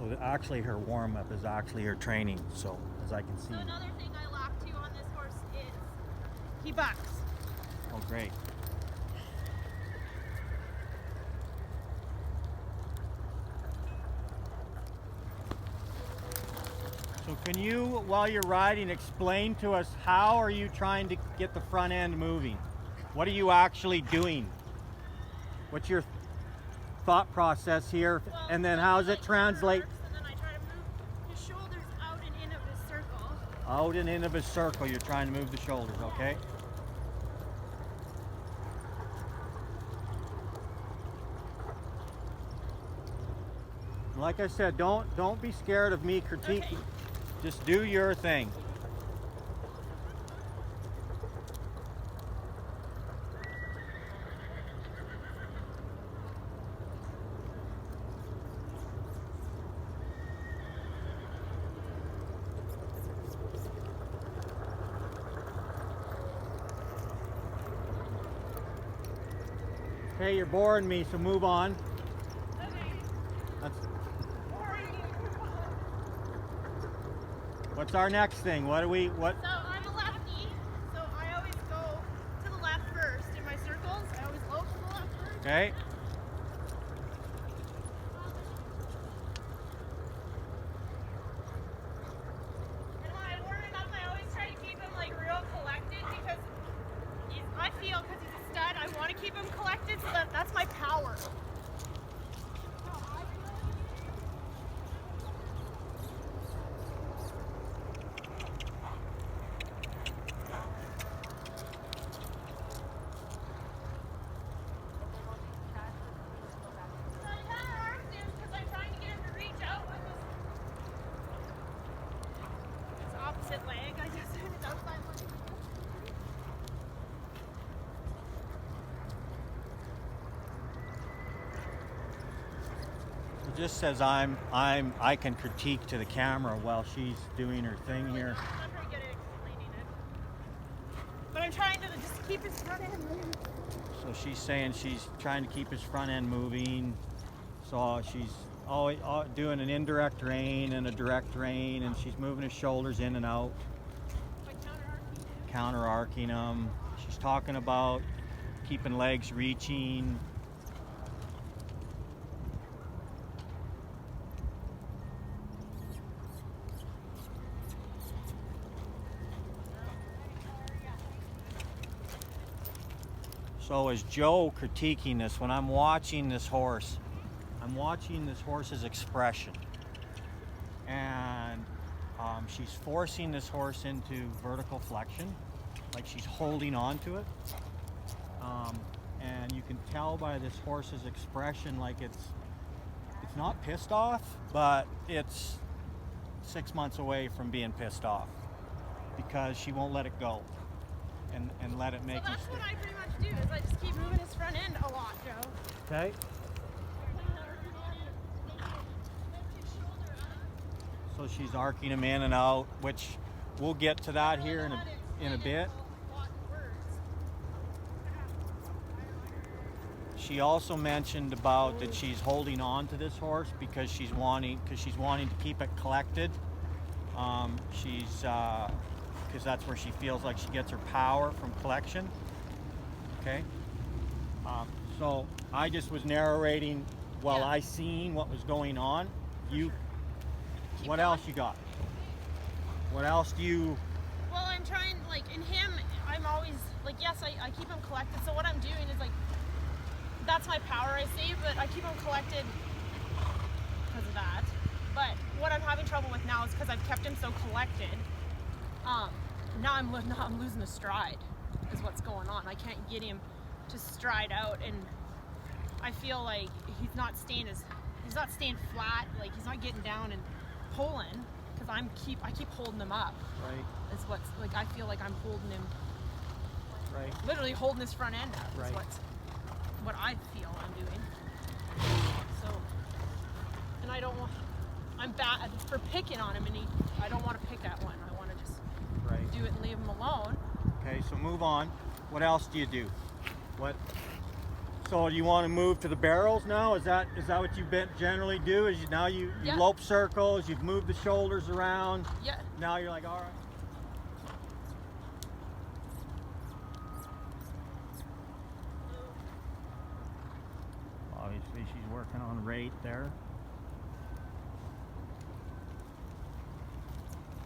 So actually her warm-up is actually her training, so as I can see. So another thing I lack too on this horse is he bucks. Oh, great. So can you, while you're riding, explain to us how are you trying to get the front end moving? What are you actually doing? What's your thought process here? Well, and then how does it translate? And then I try to move his shoulders out and in of his circle. Out and in of his circle, you're trying to move the shoulders, okay? Like I said, don't be scared of me critiquing. Okay. Just do your thing. Okay, you're boring me, so move on. Okay. That's, what's our next thing? What? So I'm a lefty, so I always go to the left first in my circles. I always lope to the left first. Okay. And when I warm him up, I always try to keep him like real collected because I feel because he's a stud, I want to keep him collected so that's my power. Opposite leg, I guess it's outside leg. It just says I can critique to the camera while she's doing her thing here. I'm not very good at explaining it. But I'm trying to just keep his front end moving. So she's saying she's trying to keep his front end moving. So she's always doing an indirect rein and a direct rein, and she's moving his shoulders in and out, By counter-arcing. counter-arcing them. She's talking about keeping legs reaching. So is Joe critiquing this? When I'm watching this horse, I'm watching this horse's expression, and she's forcing this horse into vertical flexion, like she's holding on to it, and you can tell by this horse's expression, like it's not pissed off, but it's 6 months away from being pissed off because she won't let it go and let it make So that's what I pretty much do, is I just keep moving his front end a lot, Joe. Okay. So she's arcing him in and out, which we'll get to that here in a bit. She also mentioned about that she's holding on to this horse because she's wanting to keep it collected. Because that's where she feels like she gets her power from collection. Okay. So I just was narrating while I seen what was going on. What else you got? What else do you? Well, I'm trying, like, in him, I'm always, like, yes, I keep him collected, so what I'm doing is, like, that's my power, I say, but I keep him collected because of that. But what I'm having trouble with now is because I've kept him so collected, now I'm losing the stride, is what's going on. I can't get him to stride out, and I feel like he's not staying flat, like, he's not getting down and pulling, because I keep holding him up. Right. Is what's, like, I feel like I'm holding him, Right. literally holding his front end up. Right. Is what I feel I'm doing. So, and I don't want, I'm bad for picking on him, and I don't want to pick at one. I want to just do it and leave him alone. Okay, so move on. What else do you do? What? So you want to move to the barrels now? Is that what you generally do? Is now you Yeah. lope circles, you've moved the shoulders around. Yeah. Now you're like, all right. Obviously she's working on rate there.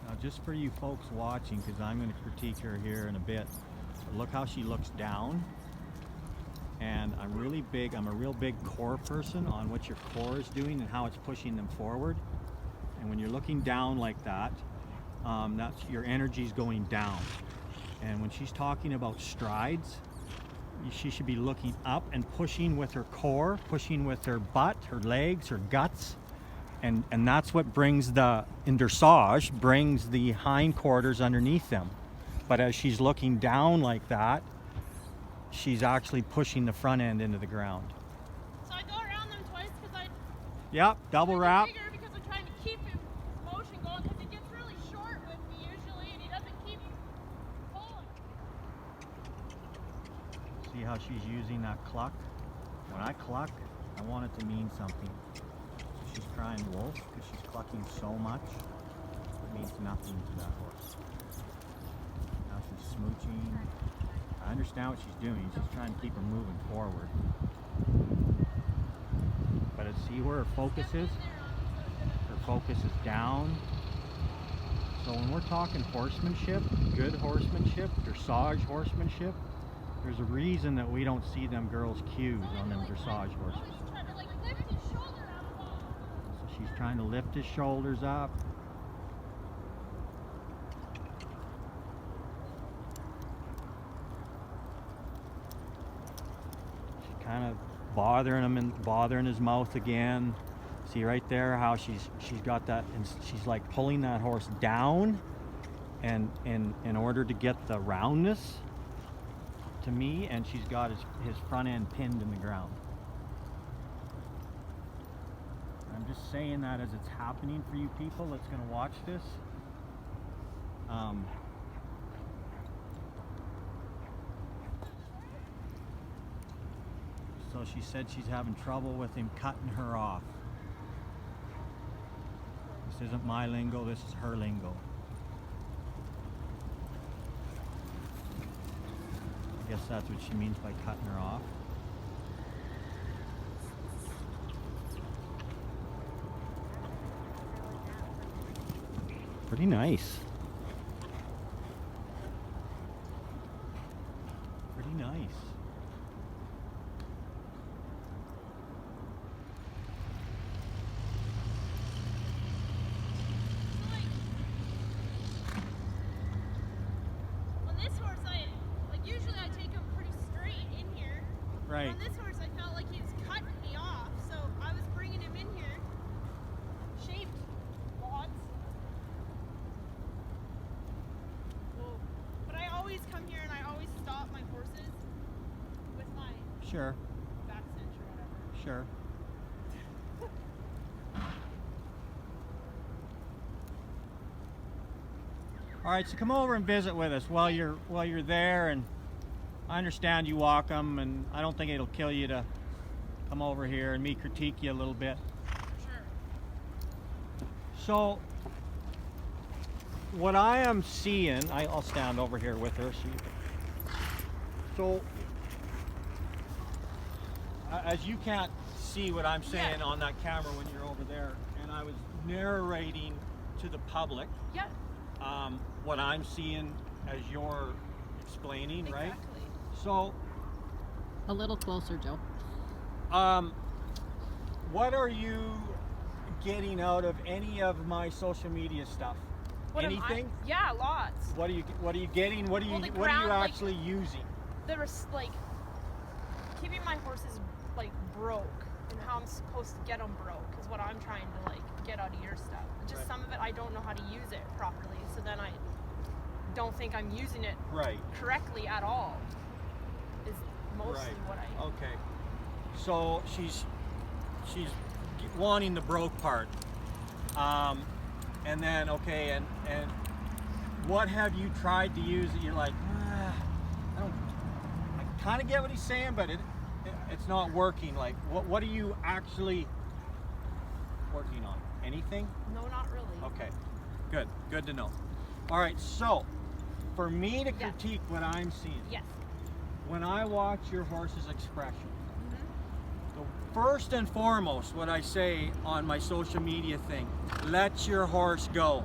Now just for you folks watching, because I'm going to critique her here in a bit, look how she looks down. And I'm a real big core person on what your core is doing and how it's pushing them forward. And when you're looking down like that, that's your energy's going down. And when she's talking about strides, she should be looking up and pushing with her core, pushing with her butt, her legs, her guts. And that's what brings in dressage, brings the hindquarters underneath them. But as she's looking down like that, she's actually pushing the front end into the ground. So I go around them twice because I. Yep, double wrap. Bigger because I'm trying to keep him motion going because he gets really short with me usually and he doesn't keep pulling. See how she's using that cluck? When I cluck, I want it to mean something. So she's crying wolf because she's clucking so much. It means nothing to that horse. Now she's smooching. I understand what she's doing. She's trying to keep her moving forward. But see where her focus is? Her focus is down. So when we're talking horsemanship, good horsemanship, dressage horsemanship, there's a reason that we don't see them girls' cues on them dressage horses. So she's trying to lift his shoulders up. Kind of bothering him and bothering his mouth again. See right there how she's got that, and she's like pulling that horse down, and in order to get the roundness to me, and she's got his front end pinned in the ground. I'm just saying that as it's happening for you people that's going to watch this. So she said she's having trouble with him cutting her off. This isn't my lingo, this is her lingo. I guess that's what she means by cutting her off. Pretty nice. Pretty nice. Right. On this horse, I felt like he was cutting me off, so I was bringing him in here, shaped lots. Whoa. But I always come here and I always stop my horses with my back cinch or whatever. Sure. All right, so come over and visit with us while you're there, and I understand you walk them, and I don't think it'll kill you to come over here and me critique you a little bit. Sure. So, what I am seeing, I'll stand over here with her. So, as you can't see what I'm saying on that camera when you're over there, and I was narrating to the public what I'm seeing as you're explaining, right? So, a little closer, Joe. What are you getting out of any of my social media stuff? Anything? Yeah, lots. What are you getting? What are you actually using? Like keeping my horses like broke, and how I'm supposed to get them broke is what I'm trying to like get out of your stuff. Just some of it I don't know how to use it properly, so then I don't think I'm using it correctly at all. Is mostly what I. Okay. So she's wanting the broke part, and then and what have you tried to use that you're like, I kind of get what he's saying, but it's not working. Like, what are you actually working on? Anything? No, not really. Okay, good to know. All right, so for me to critique what I'm seeing, Yes. when I watch your horse's expression, Mm-hmm. the first and foremost, what I say on my social media thing, let your horse go.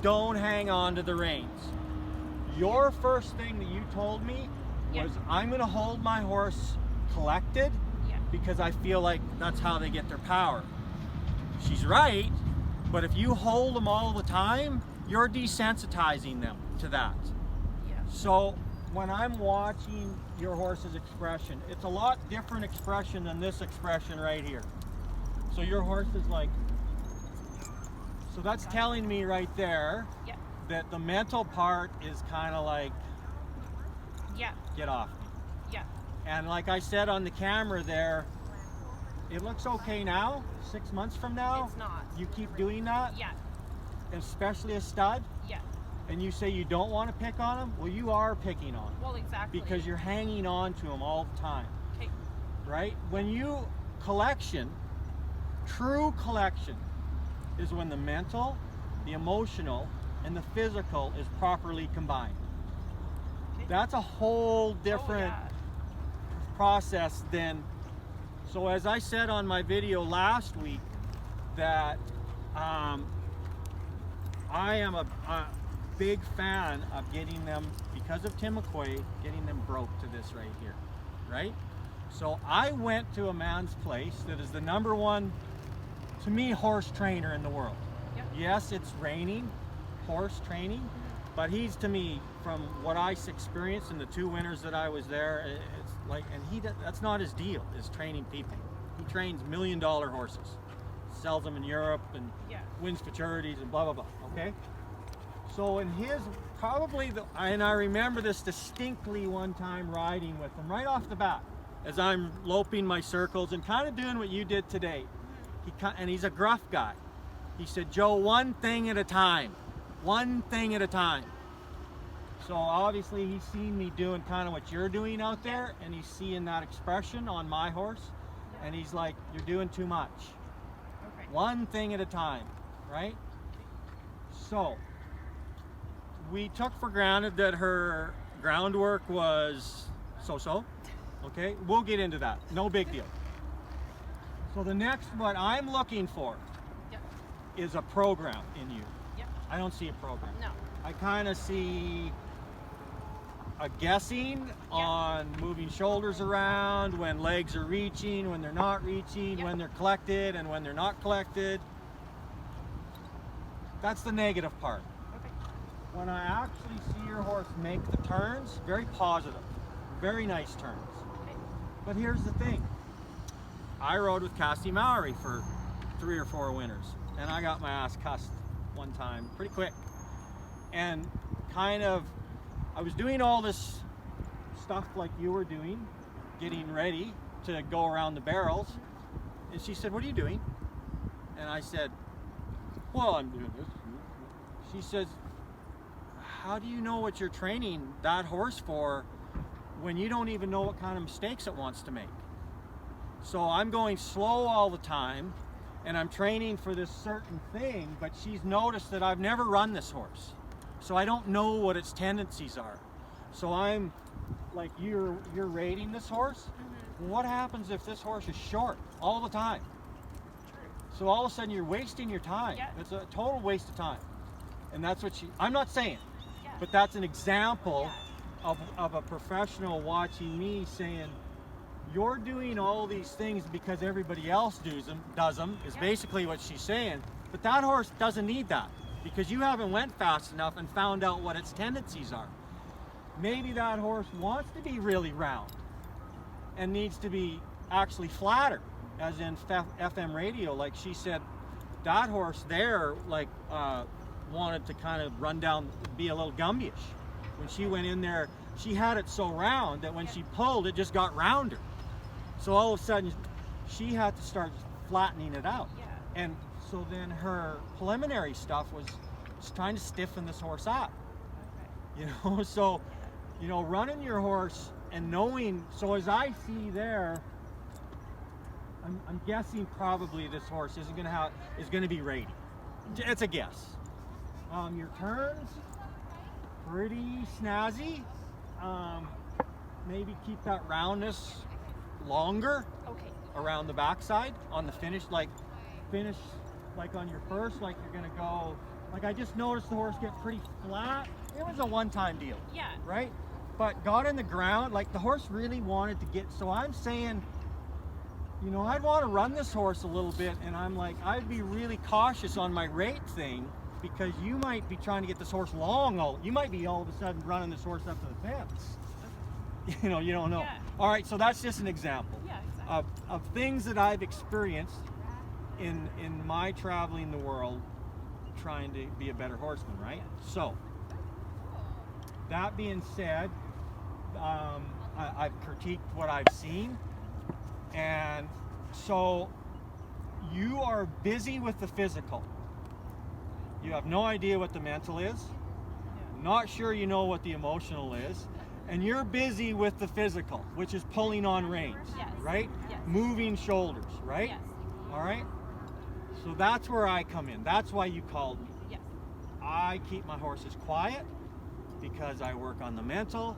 Don't hang on to the reins. Your first thing that you told me was, I'm going to hold my horse collected Yeah. because I feel like that's how they get their power. She's right, but if you hold them all the time, you're desensitizing them to that. Yeah. So when I'm watching your horse's expression, it's a lot different expression than this expression right here. So your horse is like, so that's telling me right there Yeah. that the mental part is kind of like, Yeah. get off me. Yeah. And like I said on the camera there, it looks okay now. 6 months from now, It's not. you keep doing that, Yeah. especially a stud, Yeah. and you say you don't want to pick on him. Well, you are picking on him Well, exactly. because you're hanging on to him all the time, Okay. right? When you collection, true collection is when the mental, the emotional, and the physical is properly combined. Okay. That's a whole different Oh, process than, so as I said on my video last week, that I am a big fan of getting them, because of Tim McQuaid, getting them broke to this right here, right? So I went to a man's place that is the #1, to me, horse trainer in the world. Yep. Yes, it's raining, horse training, but he's, to me, from what I experienced in the 2 winters that I was there, it's like, and that's not his deal, is training people. He trains $1 million horses, sells them in Europe, and Yeah. wins futurities and blah, blah, blah, okay? So in his, probably, and I remember this distinctly one time riding with him right off the bat, as I'm loping my circles and kind of doing what you did today. And he's a gruff guy. He said, Joe, one thing at a time. One thing at a time. So obviously he's seen me doing kind of what you're doing out there, and he's seeing that expression on my horse, and he's like, you're doing too much. Okay. One thing at a time, right? So we took for granted that her groundwork was so-so. Okay, we'll get into that. No big deal. So the next, what I'm looking for Yep. is a program in you. Yep. I don't see a program. No. I kind of see a guessing on moving shoulders around, when legs are reaching, when they're not reaching, Yep. when they're collected and when they're not collected. That's the negative part. Okay. When I actually see your horse make the turns, very positive, very nice turns. Okay. But here's the thing. I rode with Cassie Mowry for 3 or 4 winters, and I got my ass cussed one time pretty quick. And kind of, I was doing all this stuff like you were doing, getting ready to go around the barrels, and she said, what are you doing? And I said, well, I'm doing this. She says, how do you know what you're training that horse for when you don't even know what kind of mistakes it wants to make? So I'm going slow all the time, and I'm training for this certain thing, but she's noticed that I've never run this horse. So I don't know what its tendencies are. So I'm like, you're rating this horse? What happens if this horse is short all the time? So all of a sudden you're wasting your time. Yeah. It's a total waste of time. And that's what I'm not saying, Yeah. but that's an example Yeah. of a professional watching me saying, you're doing all these things because everybody else does them, is Yeah. basically what she's saying. But that horse doesn't need that, because you haven't went fast enough and found out what its tendencies are. Maybe that horse wants to be really round and needs to be actually flatter, as in FM radio. Like she said, that horse there, like, wanted to kind of run down, be a little Gumbyish. When she went in there, she had it so round that when she pulled, it just got rounder. So all of a sudden, she had to start flattening it out. Yeah. And so then her preliminary stuff was trying to stiffen this horse up. Okay. You know, so, you know, running your horse and knowing, so as I see there, I'm guessing probably this horse is going to be ready. It's a guess. Your turns, pretty snazzy. Maybe keep that roundness longer Okay. around the backside on the finish like on your first, like you're gonna go, like I just noticed the horse get pretty flat. It was a one-time deal. Yeah. Right? But got in the ground, like the horse really wanted to get, so I'm saying, you know, I'd want to run this horse a little bit, and I'm like, I'd be really cautious on my rate thing, because you might be trying to get this horse long, you might be all of a sudden running this horse up to the fence. You know, you don't know. Yeah. All right, so that's just an example Yeah, exactly. of things that I've experienced in my traveling the world trying to be a better horseman, right? So, that being said, I've critiqued what I've seen, and so you are busy with the physical. You have no idea what the mental is, not sure you know what the emotional is, and you're busy with the physical, which is pulling on reins, Yes. right? Yes. Moving shoulders, right? Yes. All right? So that's where I come in. That's why you called me. Yes. I keep my horses quiet because I work on the mental,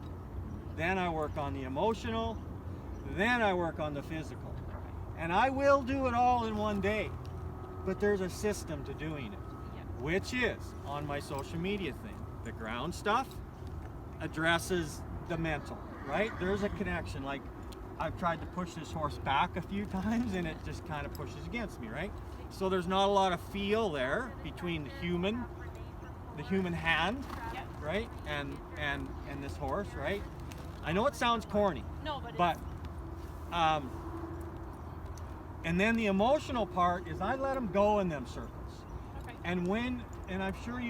then I work on the emotional, then I work on the physical. And I will do it all in one day, but there's a system to doing it, which is on my social media thing. The ground stuff addresses the mental, right? There's a connection. Like, I've tried to push this horse back a few times and it just kind of pushes against me, right? So there's not a lot of feel there between the human hand, right? And this horse, right? I know it sounds corny, No, but and then the emotional part is I let them go in them circles. Okay. And I'm sure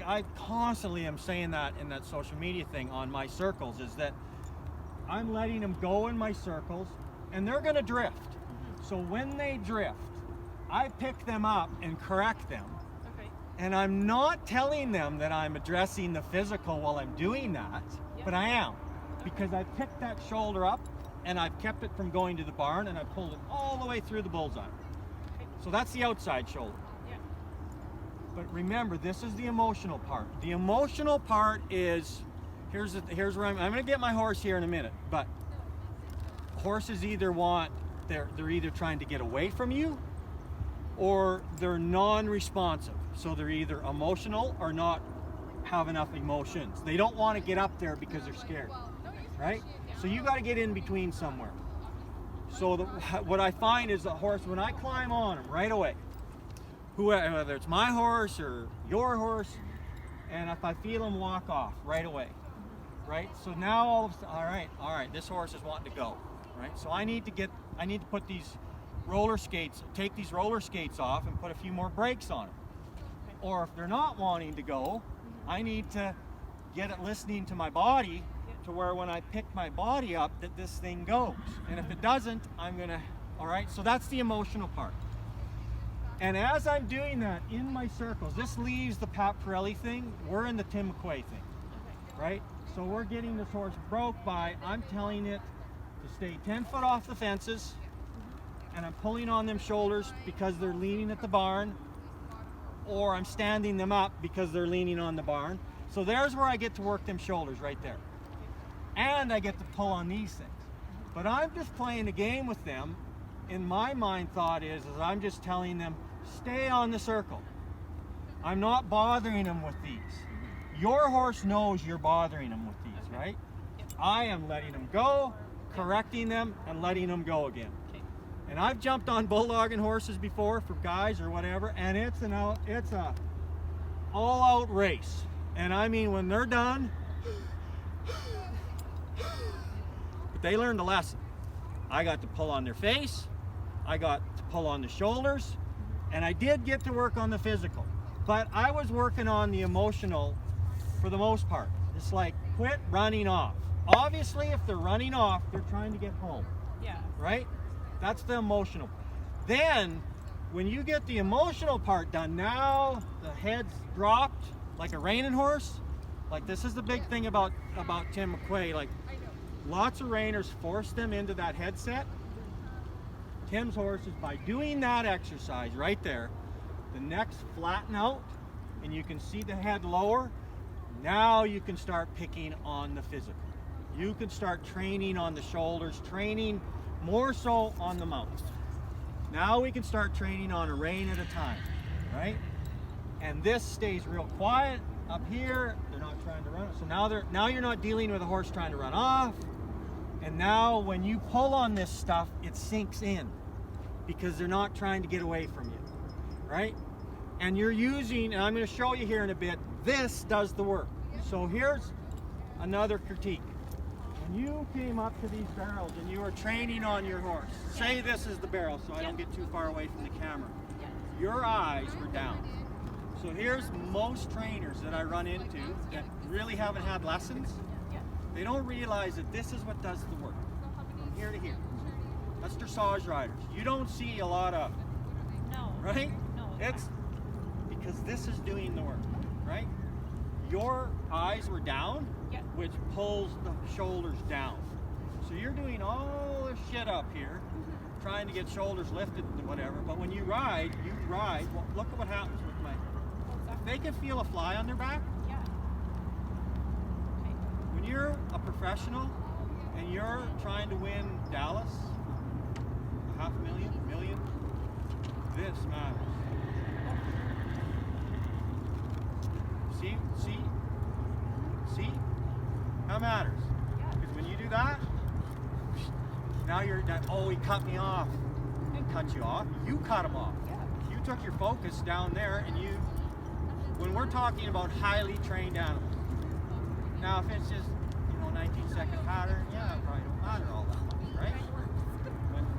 I constantly am saying that in that social media thing on my circles, is that I'm letting them go in my circles and they're gonna drift. So when they drift, I pick them up and correct them. Okay. And I'm not telling them that I'm addressing the physical while I'm doing that, but I am. Because I picked that shoulder up and I've kept it from going to the barn and I pulled it all the way through the bullseye. So that's the outside shoulder. But remember, this is the emotional part. The emotional part is, here's where I'm going to get my horse here in a minute, but horses either they're either trying to get away from you or they're non-responsive. So they're either emotional or not have enough emotions. They don't want to get up there because they're scared, right? So you got to get in between somewhere. So what I find is the horse, when I climb on them right away, whether it's my horse or your horse, and if I feel them walk off right away, right? So now all right, this horse is wanting to go, right? So I need to put these take these roller skates off and put a few more brakes on them. Or if they're not wanting to go, I need to get it listening to my body to where when I pick my body up that this thing goes. And if it doesn't, all right? So that's the emotional part. And as I'm doing that in my circles, this leaves the Pat Pirelli thing, we're in the Tim McQuay thing, right? So we're getting this horse broke by, I'm telling it to stay 10 foot off the fences, and I'm pulling on them shoulders because they're leaning at the barn, or I'm standing them up because they're leaning on the barn. So there's where I get to work them shoulders right there. And I get to pull on these things. But I'm just playing a game with them. In my mind thought is I'm just telling them, stay on the circle. I'm not bothering them with these. Your horse knows you're bothering them with these, right? I am letting them go, correcting them, and letting them go again. And I've jumped on bulldogging horses before for guys or whatever, and it's a all-out race. And I mean, when they're done, but they learned a lesson. I got to pull on their face, I got to pull on the shoulders, and I did get to work on the physical. But I was working on the emotional for the most part. It's like, quit running off. Obviously, if they're running off, they're trying to get home. Yeah. Right? That's the emotional. Then, when you get the emotional part done, now the head's dropped like a reining horse. Like, this is the big thing about Tim McQuay. Like, lots of reiners force them into that headset. Tim's horses, by doing that exercise right there, the necks flatten out and you can see the head lower. Now you can start picking on the physical. You can start training on the shoulders, training more so on the mount. Now we can start training on a rein at a time, right? And this stays real quiet up here. They're not trying to run it. So now you're not dealing with a horse trying to run off. And now when you pull on this stuff, it sinks in because they're not trying to get away from you, right? And you're using, and I'm going to show you here in a bit, this does the work. So here's another critique. When you came up to these barrels and you were training on your horse, say this is the barrel so I don't get too far away from the camera. Your eyes were down. So here's most trainers that I run into that really haven't had lessons. They don't realize that this is what does the work, from here to here. That's dressage riders. You don't see a lot of, right? No. It's because this is doing the work, right? Your eyes were down, which pulls the shoulders down. So you're doing all this shit up here, trying to get shoulders lifted and whatever, but when you ride, well, look at what happens with my, if they can feel a fly on their back, when you're a professional and you're trying to win Dallas, 500,000, million, this matters. See? That matters. Because when you do that, now you're not, oh, he cut me off. He didn't cut you off. You cut him off. You took your focus down there and when we're talking about highly trained animals. Now, if it's just, 19-second pattern, it probably don't matter all that much, right?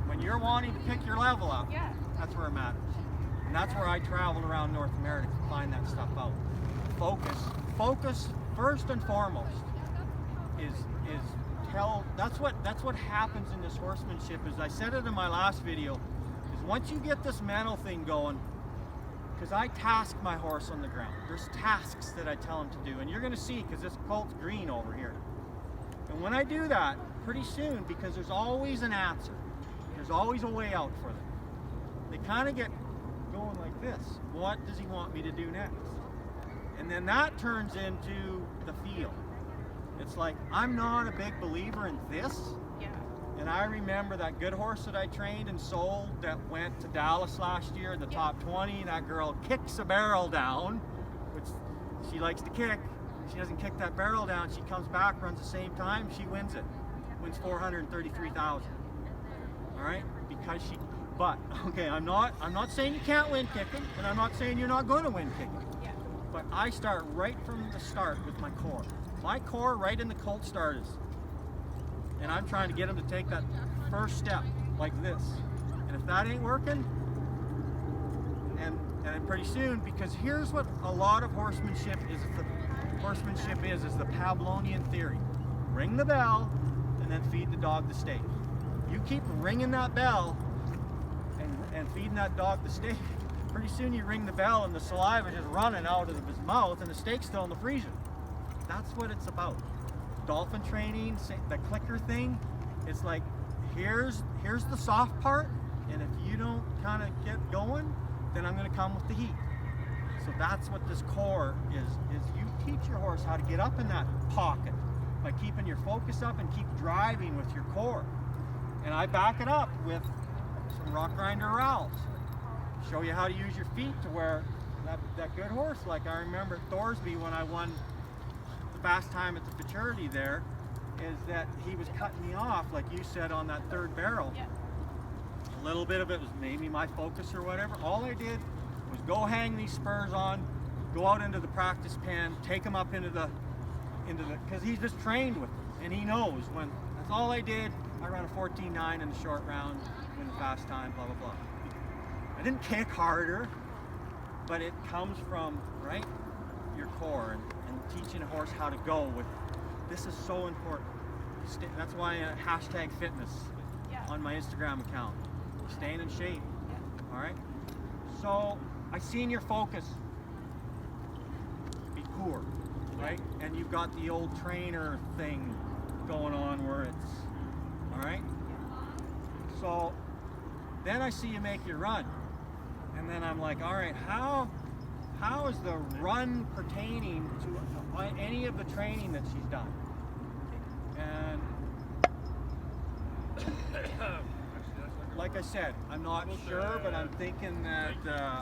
When you're wanting to pick your level up, that's where it matters. And that's where I travel around North America to find that stuff out. Focus first and foremost that's what happens in this horsemanship. As I said it in my last video, is once you get this mental thing going, because I task my horse on the ground. There's tasks that I tell him to do, and you're going to see because this colt's green over here. And when I do that, pretty soon, because there's always an answer, there's always a way out for them. They kind of get going like this. What does he want me to do next? And then that turns into the feel. It's like, I'm not a big believer in this. And I remember that good horse that I trained and sold that went to Dallas last year in the top 20. That girl kicks a barrel down, which she likes to kick. She doesn't kick that barrel down. She comes back, runs the same time. She wins it. Wins 433,000. All right, because she. But okay, I'm not saying you can't win kicking, and I'm not saying you're not going to win kicking. But I start right from the start with my core. My core right in the colt start is, and I'm trying to get them to take that first step like this. And if that ain't working, and pretty soon, because here's what a lot of horsemanship is the Pavlovian theory. Ring the bell and then feed the dog the steak. You keep ringing that bell and feeding that dog the steak, pretty soon you ring the bell and the saliva is running out of his mouth and the steak's still in the freezer. That's what it's about. Dolphin training, the clicker thing, it's like, here's the soft part, and if you don't kind of get going, then I'm going to come with the heat. So that's what this core is you teach your horse how to get up in that pocket by keeping your focus up and keep driving with your core. And I back it up with some rock grinder rowels. Show you how to use your feet to where that good horse, like I remember at Thorsby when I won the fast time at the futurity there, is that he was cutting me off, like you said, on that third barrel. A little bit of it was maybe my focus or whatever. All I did was go hang these spurs on, go out into the practice pen, take him up into the, because he's just trained with them, and he knows when, that's all I did. I ran a 14.9 in the short round, win the fast time, blah, blah, blah. I didn't kick harder, but it comes from, right, your core and teaching a horse how to go with, this is so important. That's why hashtag fitness on my Instagram account. Staying in shape, all right? So I seen your focus be poor, right? And you've got the old trainer thing going on where it's, all right? So then I see you make your run. And then I'm like, all right, how is the run pertaining to any of the training that she's done? And like I said, I'm not sure, but I'm thinking that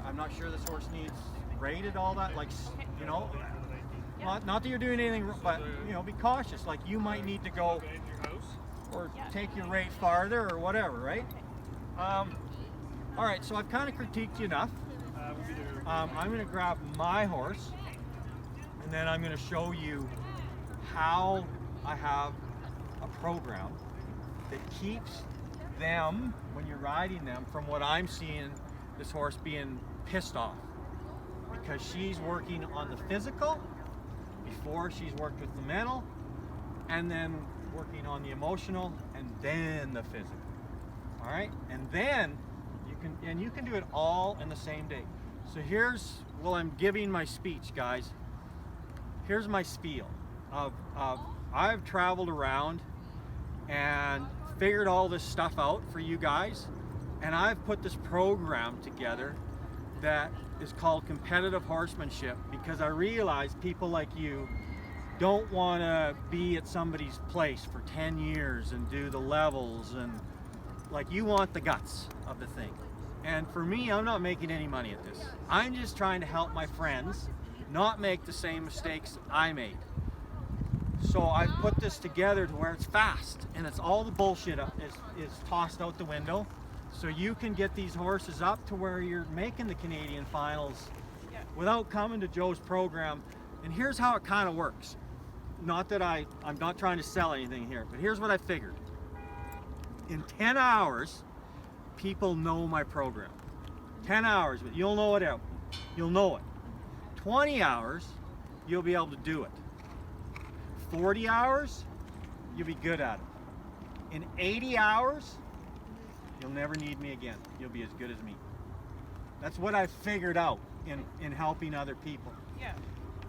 I'm not sure this horse needs rated all that. Like, you know, not that you're doing anything, but you know, be cautious. Like you might need to go or take your rate farther or whatever, right? All right, so I've kind of critiqued you enough. I'm going to grab my horse, and then I'm going to show you how I have a program that keeps them, when you're riding them, from what I'm seeing, this horse being pissed off. Because she's working on the physical before she's worked with the mental, and then working on the emotional, and then the physical. All right, and then you can do it all in the same day. So well, I'm giving my speech, guys. Here's my spiel of I've traveled around and figured all this stuff out for you guys, and I've put this program together that is called competitive horsemanship, because I realize people like you don't want to be at somebody's place for 10 years and do the levels, and like, you want the guts of the thing. And for me, I'm not making any money at this. I'm just trying to help my friends not make the same mistakes I made. So I've put this together to where it's fast, and it's all the bullshit is tossed out the window. So you can get these horses up to where you're making the Canadian finals without coming to Joe's program. And here's how it kind of works. Not that I'm not trying to sell anything here, but here's what I figured. In 10 hours, people know my program. 10 hours, but you'll know it out. You'll know it. 20 hours, you'll be able to do it. 40 hours, you'll be good at it. In 80 hours, you'll never need me again. You'll be as good as me. That's what I figured out in helping other people. Yeah.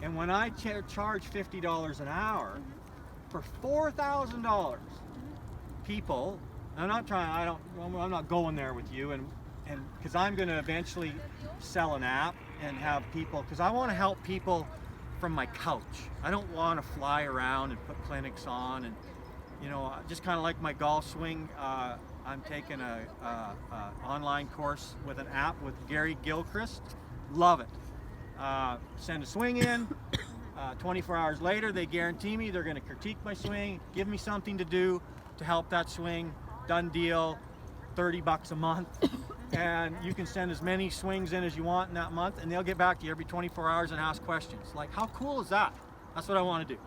And when I charge $50 an hour for $4,000, people, I'm not going there with you, and because I'm going to eventually sell an app and have people, because I want to help people from my couch. I don't want to fly around and put clinics on, and you know, just kind of like my golf swing. I'm taking a online course with an app with Gary Gilchrist. Love it. Send a swing in. 24 hours later, they guarantee me they're going to critique my swing, give me something to do to help that swing. Done deal. $30 a month. And you can send as many swings in as you want in that month, and they'll get back to you every 24 hours and ask questions. Like, how cool is that? That's what I want to do.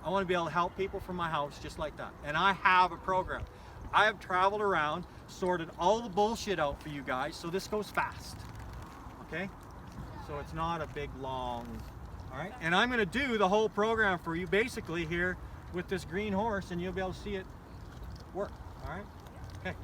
I want to be able to help people from my house just like that. And I have a program. I have traveled around, sorted all the bullshit out for you guys, so this goes fast. Okay? So it's not a big, long, all right? And I'm going to do the whole program for you basically here with this green horse, and you'll be able to see it work. All right? Okay.